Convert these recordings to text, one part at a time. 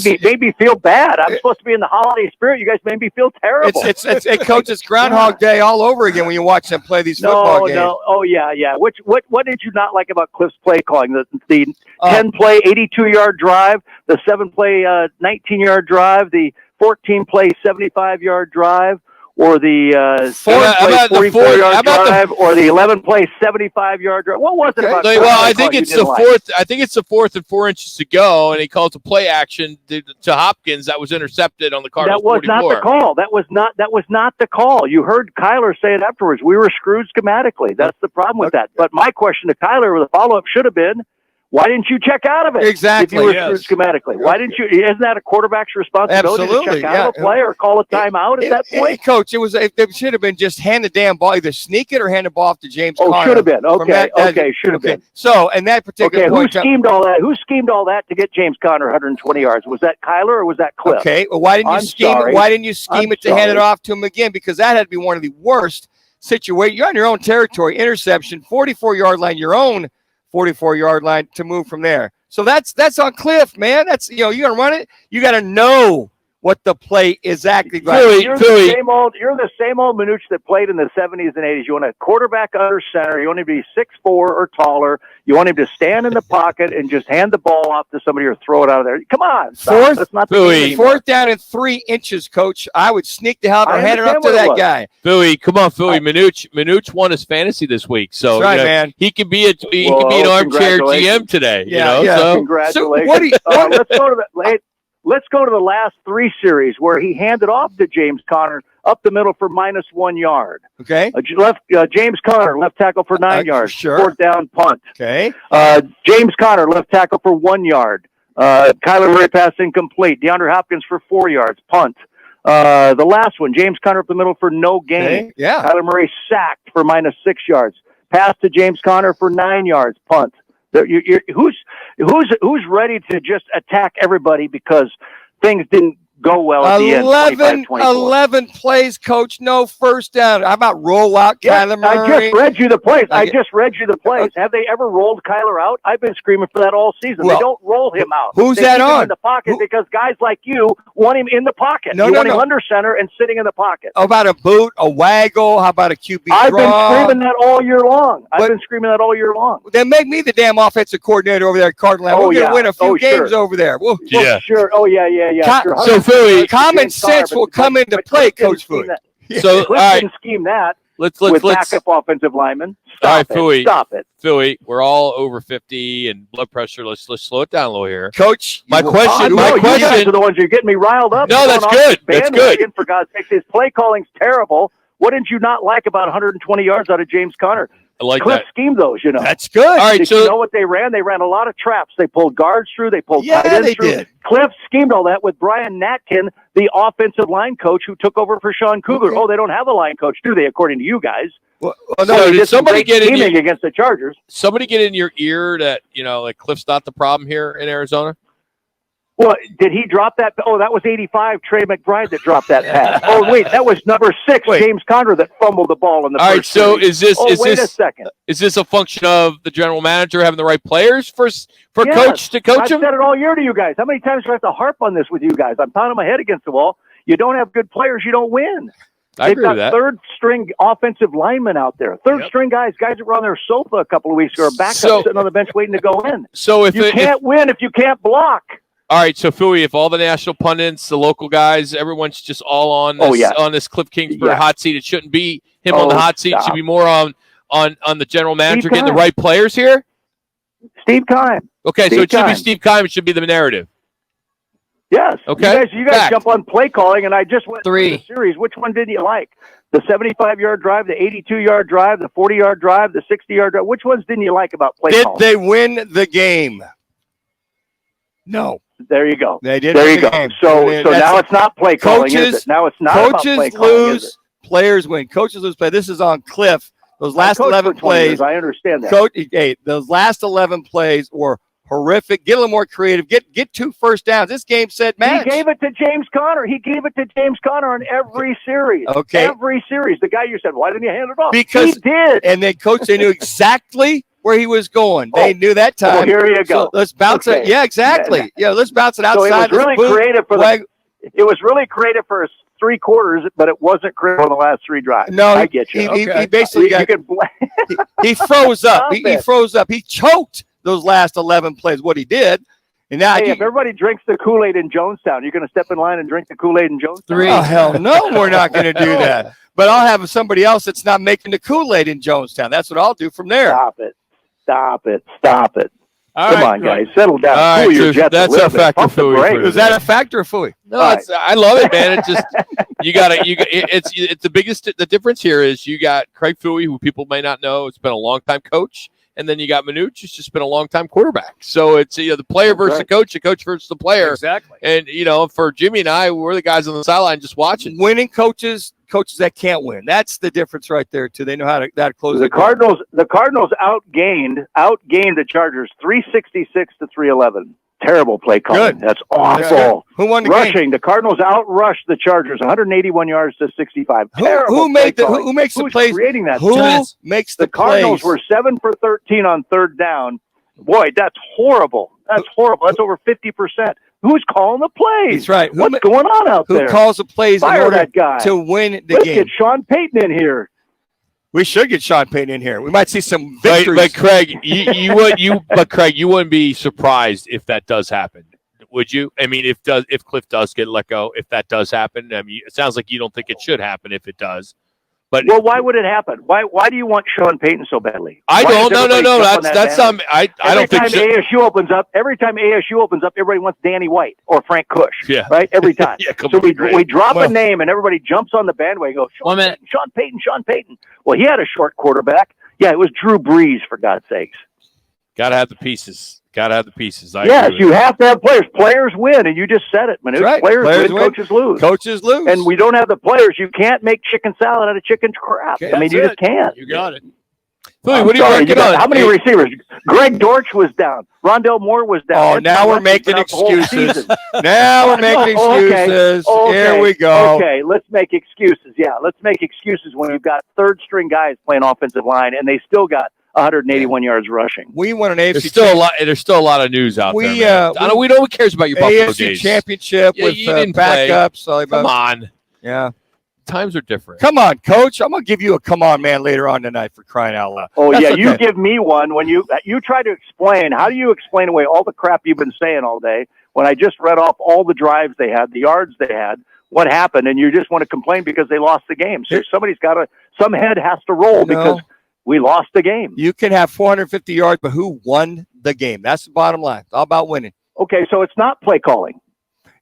made me feel bad. I'm supposed to be in the holiday spirit. You guys made me feel terrible. Coach, it's Groundhog Day all over again when you watch them play these football games. No. Oh, yeah. What did you not like about Kliff's play calling? The 10-play, 82-yard drive, the 7-play, 19-yard drive, the 14-play, 75-yard drive, or the 4-play, 44-yard drive, or the 11-play, 75-yard drive. What was it about? Well, I think it's the fourth. I think it's the 4th and 4 inches to go, and he calls a play action to Hopkins that was intercepted on the Cardinals. That was 44. not the call. That was not the call. You heard Kyler say it afterwards. We were screwed schematically. That's the problem with that. But my question to Kyler, the follow-up should have been, why didn't you check out of it? Exactly. If you were screwed schematically, why didn't you? Isn't that a quarterback's responsibility to check out of a play or call a timeout at that point? Coach, it should have been just hand the damn ball, either sneak it or hand the ball off to James Conner. Oh, should have been. Okay, should have been. So, in that particular point, who schemed all that? Who schemed all that to get James Conner 120 yards? Was that Kyler or was that Kliff? Okay, well, why didn't you scheme it to hand it off to him again? Because that had to be one of the worst situations. You're on your own territory, interception, 44-yard line, your own 44-yard line to move from there. So that's on Kliff, man. That's you're gonna run it. You got to know what the play exactly like. You're the same old Manuch that played in the 70s and 80s. You want a quarterback under center. You want him to be 6'4" or taller. You want him to stand in the pocket and just hand the ball off to somebody or throw it out of there. Come on. Fourth down and 3 inches, Coach. I would sneak the hell or hand it up to that guy. Fouhy, come on, Fouhy. Manuch won his fantasy this week, so that's right, man. He could be an armchair GM today. So congratulations. Let's go to the last 3 series where he handed off to James Conner up the middle for -1 yard. Okay. James Conner, left tackle for 9 yards. Sure. 4th down punt. Okay. James Conner, left tackle for 1 yard. Kyler Murray pass incomplete. DeAndre Hopkins for 4 yards. Punt. The last one, James Conner up the middle for no gain. Okay. Yeah. Kyler Murray sacked for -6 yards. Pass to James Conner for 9 yards. Punt. Who's ready to just attack everybody because things didn't go well at the end? 11 plays, Coach. No first down. How about roll out Kyler Murray? I just read you the plays. Have they ever rolled Kyler out? I've been screaming for that all season. They don't roll him out. Who's they that keep on? him in the pocket because guys like you want him in the pocket. You want him under center and sitting in the pocket. How about a boot, a waggle? How about a QB draw? I've been screaming that all year long. Then make me the damn offensive coordinator over there at Cardinals. We're going to win a few games over there. Sure. Oh, yeah. Sure. So, Fouhy, common sense will come into play, Coach Fouhy. So, all right, didn't scheme that. Let's backup offensive linemen. Stop it. Fouhy, we're all over 50 and blood pressure. Let's slow it down a little here, Coach. My question. You guys are the ones who are getting me riled up. No, that's good. That's good. For God's sake, his play calling's terrible. What did you not like about 120 yards out of James Conner? I like Kliff that. schemed those, That's good. All right, Did you know what they ran? They ran a lot of traps. They pulled guards through. They pulled tight ends through. Did. Kliff schemed all that with Brian Natkin, the offensive line coach who took over for Sean Cougar. Okay. Oh, they don't have a line coach, do they, according to you guys? Well, no, did somebody get in against the Chargers? Somebody get in your ear that, like Kliff's not the problem here in Arizona? Well, did he drop that? Oh, that was 85, Trey McBride that dropped that pass. Oh, wait, that was number 6, James Conner, that fumbled the ball in the first so series. wait a second. Is this a function of the general manager having the right players for coach to coach him? I've said it all year to you guys. How many times do I have to harp on this with you guys? I'm pounding my head against the wall. You don't have good players, you don't win. I agree with that. They've got third-string offensive linemen out there. Third-string guys that were on their sofa a couple of weeks ago, or backup sitting on the bench waiting to go in. So you can't win if you can't block. All right, so Fouhy, if all the national pundits, the local guys, everyone's just all on this on this Kliff Kingsbury hot seat, it shouldn't be him on the hot seat. It should be more on the general manager getting the right players here. Steve Keim. Okay, so it should be Steve Keim. It should be the narrative. Yes. Okay. You guys jump on play calling, and I just went through the series. Which one did you like? The 75-yard drive, the 82-yard drive, the 40-yard drive, the 60-yard drive. Which ones didn't you like about play calling? Did they win the game? No. There you go. They did. There you go. So now it's not play calling, is it? Now it's not about play calling, coaches lose, players win. Coaches lose play. This is on Kliff. Those last 11 plays. I understand that. Those last 11 plays were horrific. Get a little more creative. Get 2 first downs. This game said match. He gave it to James Conner. On every series. Okay. Every series. The guy you said, why didn't you hand it off? Because he did. And then, Coach, they knew exactly where he was going. They knew that time. Well, here you go. So let's bounce it. Yeah, exactly. Yeah, let's bounce it outside. So it was really creative for it was really creative for 3 quarters, but it wasn't creative on the last 3 drives. No, I get you. He basically he froze up. He froze up. He choked those last 11 plays. What he did. And now, if everybody drinks the Kool-Aid in Jonestown, you're going to step in line and drink the Kool-Aid in Jonestown? 3. Oh, hell no, we're not going to do that. But I'll have somebody else that's not making the Kool-Aid in Jonestown. That's what I'll do from there. Stop it. All Come on, guys. Settle down. All right, that's a factor, Fouhy. Is that a factor, Fouhy? No, I love it, man. It's just it's the biggest. The difference here is you got Craig Fouhy, who people may not know. It's been a long time coach. And then you got Manuch, who's just been a long-time quarterback. So it's the player versus the coach versus the player. Exactly. And, for Jimmy and I, we're the guys on the sideline just watching. Winning coaches that can't win. That's the difference right there, too. They know how to close the Cardinals. The Cardinals outgained the Chargers 366 to 311. Terrible play calling. That's awful. Who won the Rushing. game? The Cardinals outrushed the Chargers 181 yards to 65. Who makes the plays? Creating that? Who makes the Cardinals plays? were 7 for 13 on 3rd down. Boy, that's horrible. That's horrible. That's over 50%. Who's calling the plays? That's right. What's going on out there? Who calls the plays Fire that guy to win the Let's game? Get Sean Payton in here. We should get Sean Payton in here. We might see some victories. But Craig, you wouldn't be surprised if that does happen, would you? I mean, if Kliff does get let go, if that does happen, I mean, it sounds like you don't think it should happen if it does. But why would it happen? Why do you want Sean Payton so badly? I don't. No. That's I don't think so. Every time ASU opens up, everybody wants Danny White or Frank Kush. Yeah. Right. Every time. So we drop a name and everybody jumps on the bandwagon. And goes, Sean Payton. Well, he had a short quarterback. Yeah, it was Drew Brees, for God's sakes. Got to have the pieces. Yes, you have to have players. Players win, and you just said it, Manuch. Right. Players win, coaches lose. And we don't have the players. You can't make chicken salad out of chicken crap. Okay, you just can't. You got it. Fouhy, what are you working on? How many receivers? Greg Dortch was down. Rondell Moore was down. Oh, now we're making excuses. Now we're making excuses. Here we go. Okay, let's make excuses. Yeah, let's make excuses when we've got 3rd-string guys playing offensive line, and they still got 181 yards rushing. We want an AFC. There's still a lot of news out there. We know who cares about your Buffalo AFC days. Championship with backups. Come on. Yeah. Times are different. Come on, Coach. I'm going to give you a come on, man, later on tonight for crying out loud. Oh, yeah. Okay. You give me one when you try to explain. How do you explain away all the crap you've been saying all day when I just read off all the drives they had, the yards they had, what happened, and you just want to complain because they lost the game? So some head has to roll because we lost the game. You can have 450 yards, but who won the game? That's the bottom line. It's all about winning. Okay, so it's not play calling.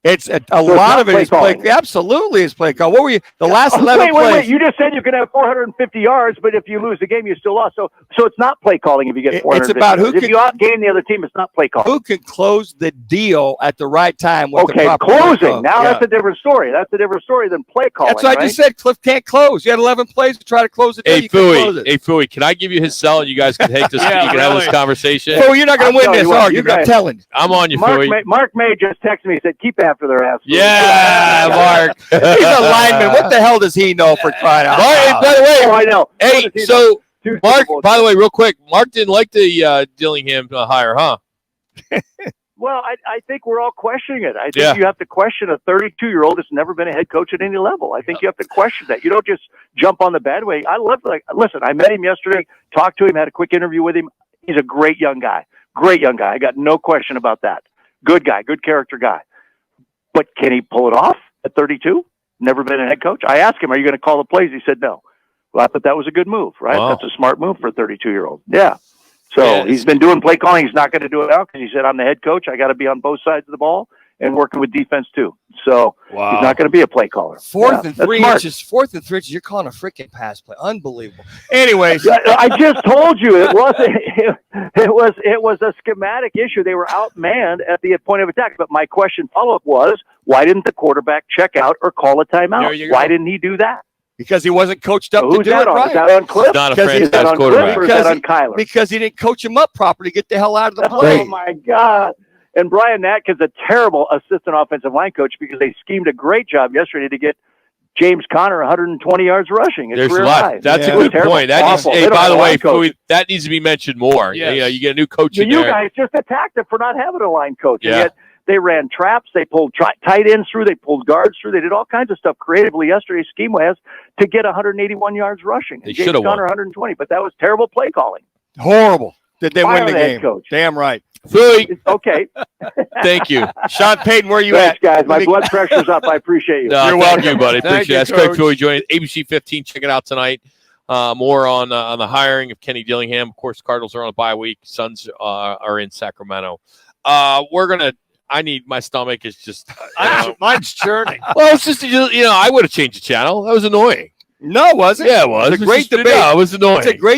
It's a lot of it is play. Absolutely, is play call. What were you? The last 11 plays. Wait. You just said you could have 450 yards, but if you lose the game, you still lost. So it's not play calling if you get 450 It's about yards. If you outgain the other team, it's not play calling. Who can close the deal at the right time with the proper closing. Now that's a different story. That's a different story than play calling. That's what I just said. Kliff can't close. You had 11 plays to try to close it. Hey, Fouhy, can I give you his cell and you guys can take this? You can have this conveation. So you're not going to win this argument. I'm telling you. I'm on you, Fouhy. Mark May just texted me and said, keep after their ass. Yeah, Mark. He's a lineman. What the hell does he know for crying out loud? By the way, I know. Hey, so Mark, by the way, real quick, Mark didn't like the Dillingham hire, huh? Well, I think we're all questioning it. I think you have to question a 32-year-old that's never been a head coach at any level. I think you have to question that. You don't just jump on the bandwagon. Listen, I met him yesterday, talked to him, had a quick interview with him. He's a great young guy. I got no question about that. Good guy, good character guy. But can he pull it off at 32? Never been a head coach? I asked him, are you going to call the plays? He said no. Well, I thought that was a good move, right? Wow. That's a smart move for a 32-year-old. Yeah. So he's been doing play calling. He's not going to do it now because he said, I'm the head coach. I got to be on both sides of the ball and working with defense too. So he's not going to be a play caller. Fourth and 3 inches. You're calling a freaking pass play. Unbelievable. Anyways, I just told you it was a schematic issue. They were outmanned at the point of attack. But my follow-up was, why didn't the quarterback check out or call a timeout? Why didn't he do that? Because he wasn't coached up to do it right. Is that on Kliff? Not a franchise quarterback. Or is that on Kyler? Because he didn't coach him up properly to get the hell out of the play. Oh, my God. And Brian Natkin's a terrible assistant offensive line coach because they schemed a great job yesterday to get James Conner 120 yards rushing. There's a lot. That's a good point. That needs, hey, by the way, Fouhy, that needs to be mentioned more. Yes. You know, you get a new coach in there. You guys just attacked it for not having a line coach. Yeah. And yet they ran traps. They pulled tight ends through. They pulled guards through. They did all kinds of stuff creatively yesterday, scheme-wise, to get 181 yards rushing. They should have won. 120, but that was terrible play calling. Horrible. Did they win the game? Coach. Damn right. Fouhy. Okay. Thank you. Sean Payton, where are you Thanks, at? guys. My blood pressure's up. I appreciate you. No, you're welcome, buddy. Appreciate it. That's Coach. Craig Fouhy joining ABC 15. Check it out tonight. More on the hiring of Kenny Dillingham. Of course, Cardinals are on a bye week. Suns are in Sacramento. My stomach is just. Mine's churning. Well, it's just, I would have changed the channel. That was annoying. No, it wasn't. Yeah, it was. It's a great debate. No, it was annoying. It's a great